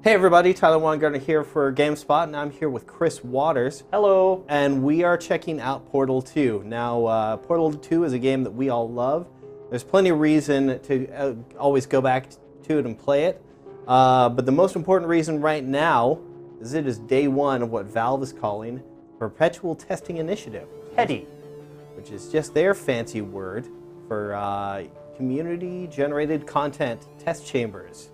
Hey everybody, Tyler Weingartner here for GameSpot, and I'm here with Chris Waters. Hello. And we are checking out Portal 2. Now, Portal 2 is a game that we all love. There's plenty of reason to always go back to it and play it. But the most important reason right now is it is day one of what Valve is calling Perpetual Testing Initiative. Petty. Which is just their fancy word for community-generated content test chambers.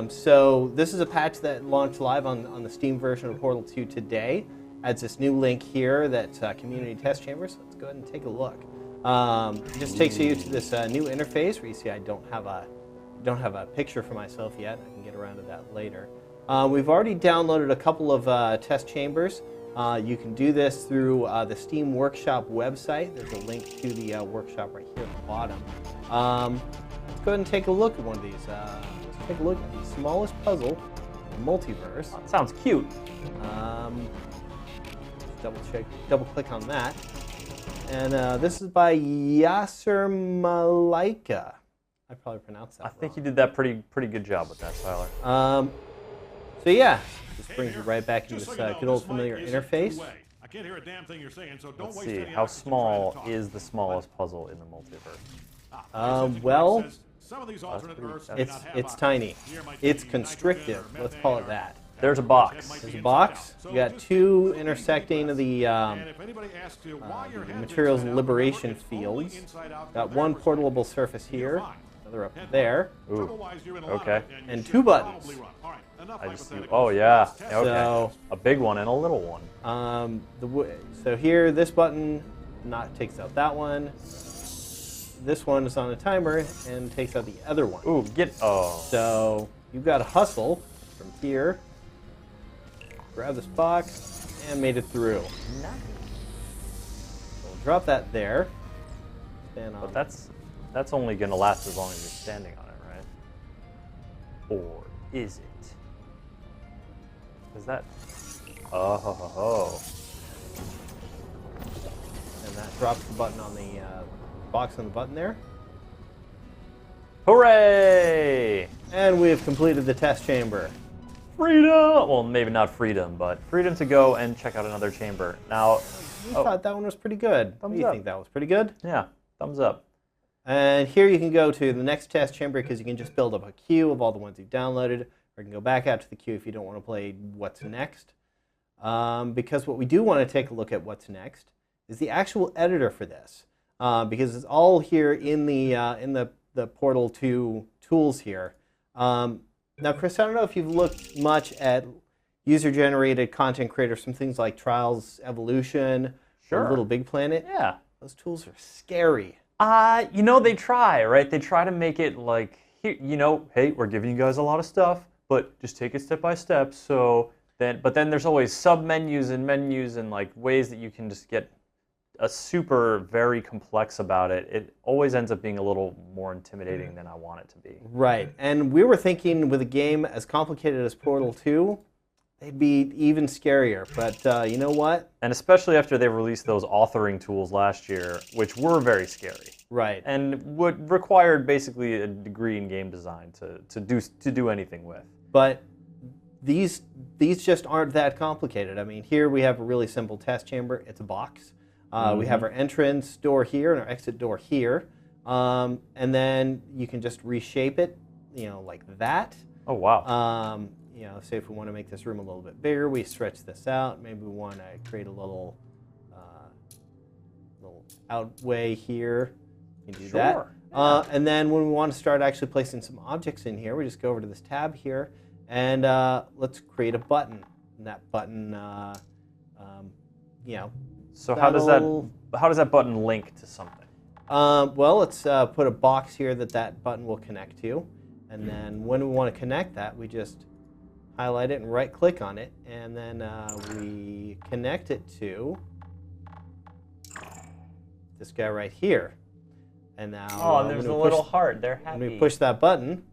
So this is a patch that launched live on the Steam version of Portal 2 today. Adds this new link here that's community test chambers. So let's go ahead and take a look. It just takes you to this new interface where you see I don't have a picture for myself yet. I can get around to that later. We've already downloaded a couple of test chambers. You can do this through the Steam Workshop website. There's a link to the workshop right here at the bottom. Let's go ahead and take a look at one of these. Take a look at the smallest puzzle in the multiverse. That sounds cute. Double click on that. And this is by Yasser Malaika. I probably pronounced that I think wrong. you did that pretty good job with that, Tyler. So yeah, this brings you right back into this good old familiar interface. I can't hear a damn thing you're saying, so don't Let's waste see, any how effort to small try to talk. is the smallest puzzle in the multiverse? Well, some of these alternate Earths may it's not have tiny. Here might It's be constrictive. nitrogen or Let's call it methane that. There's a box. There's a box. You got two intersecting the And if anybody asks you why your head's materials inside out, liberation remember, it's only fields. inside out Got from one their portable perspective. surface here, Fine. another up there. Ooh, Otherwise, you're in a lot of okay. it, you And should two buttons. probably run. All right, enough I just see, hypotheticals. oh yeah, Let's test okay. So- A big one and a little one. So here, this button takes out that one. This one is on a timer and takes out the other one. Ooh, So you've got to hustle from here, grab this box, and made it through. Nice. So we'll drop that there. Stand on. But that's only gonna last as long as you're standing on it, right? Or is it? Is that? Oh. And that drops the button on the box on the button there. Hooray! And we have completed the test chamber. Freedom! Well, maybe not freedom, but freedom to go and check out another chamber. Now, We thought that one was pretty good. What do you up. think? That was pretty good? yeah, thumbs up. And here you can go to the next test chamber because you can just build up a queue of all the ones you've downloaded, or you can go back out to the queue if you don't want to play what's next. Because what we do want to take a look at what's next is the actual editor for this, because it's all here in the Portal 2 tools here. Now, Chris, I don't know if you've looked much at user-generated content creators, some things like Trials Evolution, Sure. or Little Big Planet. Yeah. Those tools are scary. They try, right? They try to make it like, here, hey, we're giving you guys a lot of stuff, but just take it step by step. But then there's always sub-menus and menus and like ways that you can just get a very complex about it. It always ends up being a little more intimidating than I want it to be. Right, and we were thinking with a game as complicated as Portal 2, they'd be even scarier, but you know what? And especially after they released those authoring tools last year, which were very scary. Right. And required basically a degree in game design to do anything with. But these just aren't that complicated. I mean, here we have a really simple test chamber. It's a box. We have our entrance door here and our exit door here. And then you can just reshape it, like that. Oh wow. Say if we want to make this room a little bit bigger, we stretch this out. Maybe we want to create a little outway here. You can do that. And then when we want to start actually placing some objects in here, we just go over to this tab here, and let's create a button. And that button, So how does that button link to something? Well, let's put a box here that button will connect to, and then when we want to connect that, we just highlight it and right-click on it, and then we connect it to this guy right here. And now, And there's a little heart. They're happy. when we push that button,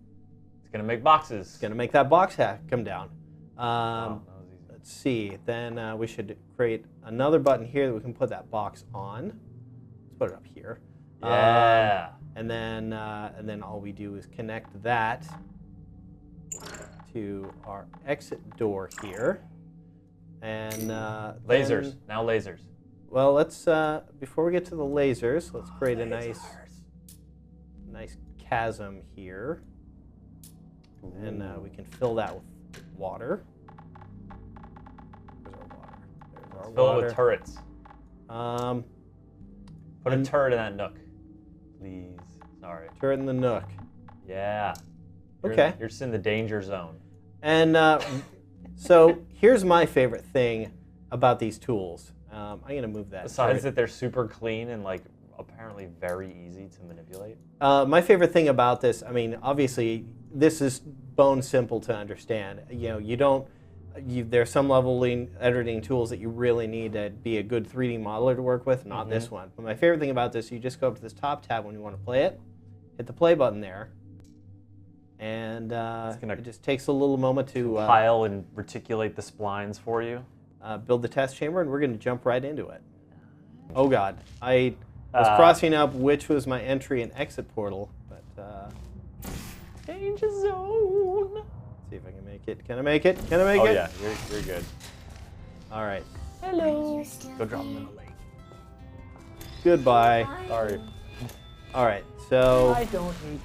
It's gonna make boxes. it's going to make that box come down. Wow, that was easy. Let's see. Then we should create another button here that we can put that box on. Let's put it up here. Yeah. And then all we do is connect that to our exit door here. And Lasers. Now lasers. Well, let's before we get to the lasers, let's create a nice chasm here, and we can fill that with water. Where's our water? There's our Fill water. it with turrets. Put a and- turret in that nook, please. Sorry. Turret in the nook. Yeah. Okay. You're just in the danger zone. And so here's my favorite thing about these tools. I'm going to move that. Besides that they're super clean and like apparently very easy to manipulate. My favorite thing about this, I mean, obviously this is bone simple to understand. You don't. There's some leveling editing tools that you really need to be a good 3D modeler to work with, not this one. But my favorite thing about this, you just go up to this top tab when you want to play it, hit the play button there, and it just takes a little moment to Pile and reticulate the splines for you. build the test chamber, and we're going to jump right into it. Oh God, I was crossing up which was my entry and exit portal, but Danger zone. see if I can make it. Can I make it? Can I make it? Oh yeah, you're good. All right. Hello. Go drop them in the lake. Goodbye. Sorry. All right. So. I don't hate you.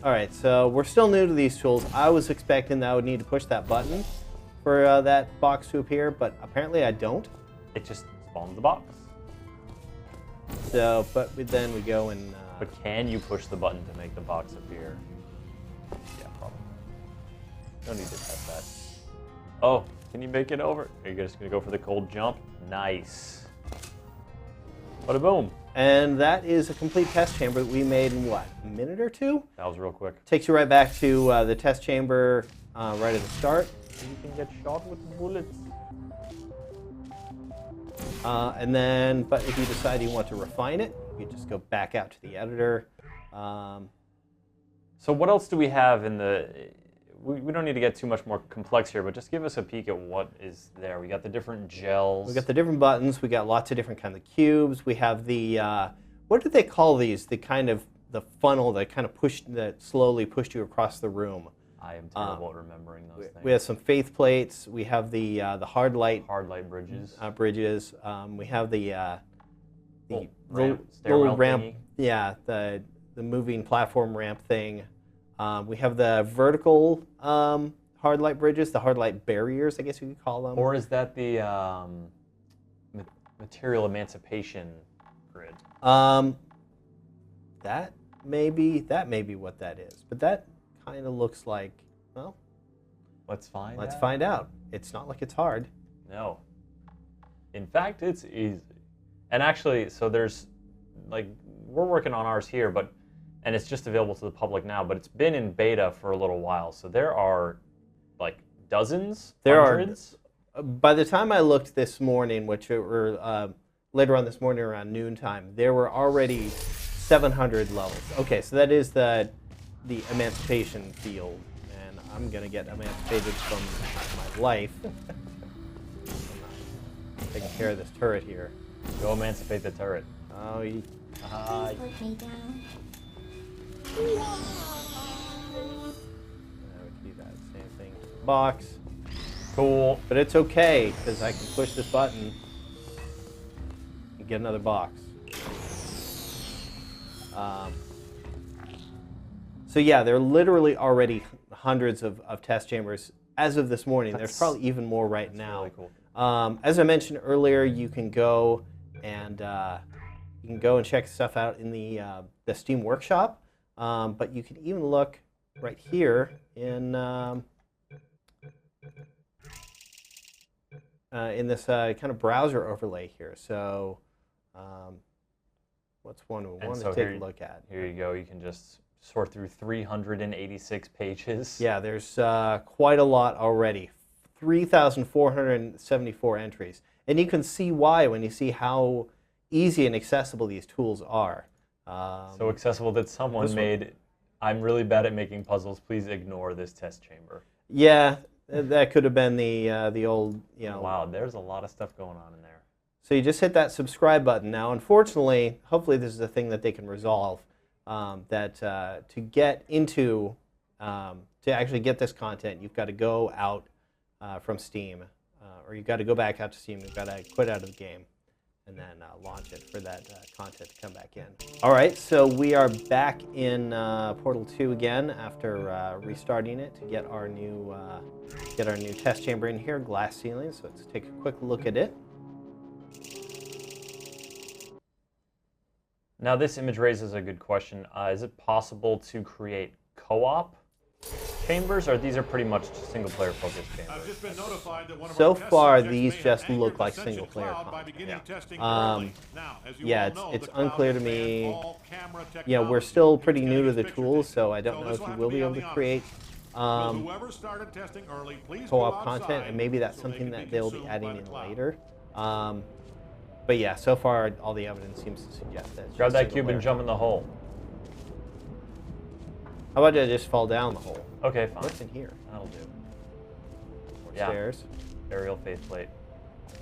All right. So we're still new to these tools. I was expecting that I would need to push that button for that box to appear, but apparently I don't. It just spawns the box. So, but then we go and. But can you push the button to make the box appear? Yeah, probably. No need to test that. Oh, can you make it over? Are you just gonna go for the cold jump? Nice. Bada boom. And that is a complete test chamber that we made in what, a minute or two? That was real quick. Takes you right back to the test chamber right at the start. You can get shot with bullets. And then, but if you decide you want to refine it, you just go back out to the editor. So what else do we have in the... We don't need to get too much more complex here, but just give us a peek at what is there. We got the different gels. We got the different buttons. We got lots of different kinds of cubes. We have the, what do they call these? The kind of, the funnel that kind of that slowly pushed you across the room. I am terrible at remembering those things. We have some faith plates. We have the hard light bridges. bridges. We have the Stairwell ramp. thingy. Yeah, the moving platform ramp thing. We have the vertical hard light bridges, the hard light barriers, I guess you could call them. Or is that the material emancipation grid? That may be what that is. But that kind of looks like, well, Let's find out. It's not like it's hard. No. In fact, it's easy. And actually, so there's, like, we're working on ours here, and it's just available to the public now, but it's been in beta for a little while. So there are, like, dozens, hundreds. By the time I looked this morning, which were later on this morning around noontime, there were already 700 levels. Okay, so that is the emancipation field, and I'm gonna get emancipated from my life. I'm taking care of this turret here. Go emancipate the turret. Oh, Please put me down. I would do that same thing. Box. Cool. But it's okay, because I can push this button and get another box. So yeah, there are literally already hundreds of test chambers. As of this morning, there's probably even more right now. Really cool. As I mentioned earlier, you can go and check stuff out in the Steam Workshop. But you can even look right here in this kind of browser overlay here. So what's one we want to take a look at? Here you go. You can just sort through 386 pages. Yeah, there's quite a lot already. 3,474 entries. And you can see why when you see how easy and accessible these tools are. So accessible that someone made, I'm really bad at making puzzles, please ignore this test chamber. Yeah, that could have been the old, Wow, there's a lot of stuff going on in there. So you just hit that subscribe button. Now, unfortunately, hopefully this is a thing that they can resolve, to get into to actually get this content, you've got to go out from Steam, or you've got to go back out to Steam. You've got to quit out of the game, and then launch it for that content to come back in. All right, so we are back in Portal 2 again after restarting it to get our new test chamber in here, glass ceiling. So let's take a quick look at it. Now this image raises a good question. Is it possible to create co-op chambers, or these are pretty much single-player focused chambers? I've just been notified that one of So our test far, subjects these may just have look angered like the Central single-player Cloud by content. beginning Yeah. testing early. Now, as you Yeah, all know, it's the cloud unclear to has me. banned all camera Yeah, we're technology still used pretty in new to these the picture tools, taking. so I don't know this if you have will to be on able the to honest create side. So whoever started testing early, please co-op go content, outside and maybe that's so they something can that they'll be consumed adding by the in cloud. later. But yeah, so far all the evidence seems to suggest that. It's Grab just that cube single-player and jump in the hole. How about I just fall down the hole? Okay, fine. What's in here? That'll do. More Yeah. stairs. Aerial faceplate.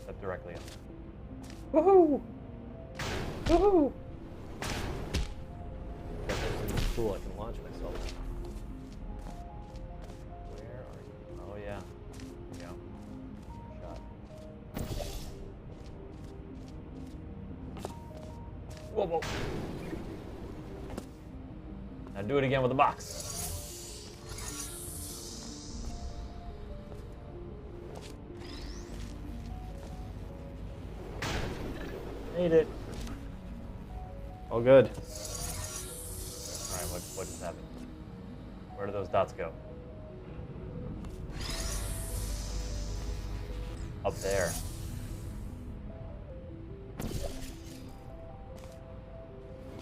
Step directly on. Woohoo! Woohoo! That's cool. I can launch myself. Where are you? Oh yeah. There we go. Shot. Whoa, whoa. Now do it again with the box. Made it. All good. All right, what just happened? Where do those dots go? Up there.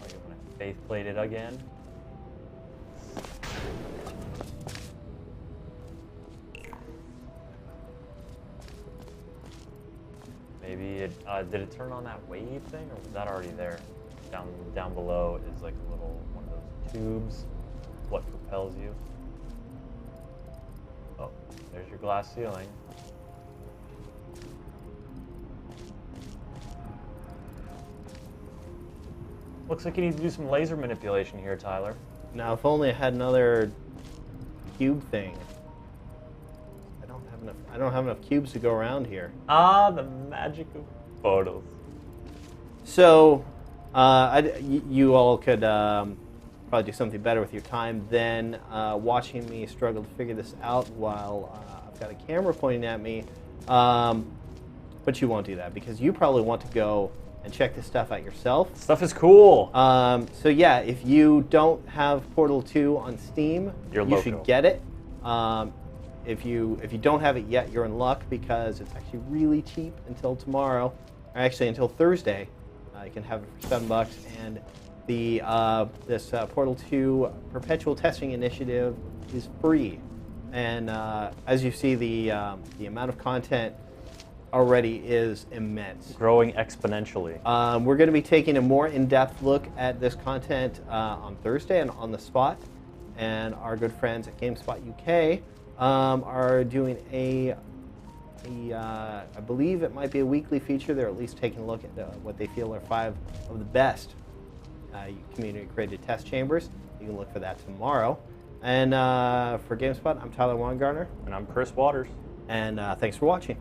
Are you gonna faith plate it again? Maybe it did it turn on that wave thing, or was that already there? Down below is like a little one of those tubes. What propels you? Oh, there's your glass ceiling. Looks like you need to do some laser manipulation here, Tyler. Now, if only I had another cube thing. I don't have enough cubes to go around here. Ah, the magic of photos. So, you all could probably do something better with your time than watching me struggle to figure this out while I've got a camera pointing at me. But you won't do that because you probably want to go and check this stuff out yourself. Stuff is cool. So yeah, if you don't have Portal 2 on Steam, you should get it. If you don't have it yet, you're in luck because it's actually really cheap until tomorrow, or actually until Thursday. You can have it for $7, and the this Portal 2 Perpetual testing initiative is free. And as you see, the amount of content already is immense. Growing exponentially. We're going to be taking a more in-depth look at this content on Thursday and on the spot. And our good friends at GameSpot UK are doing I believe it might be a weekly feature. They're at least taking a look at what they feel are 5 of the best community-created test chambers. You can look for that tomorrow. And for GameSpot, I'm Tyler Weingartner. And I'm Chris Waters. And thanks for watching.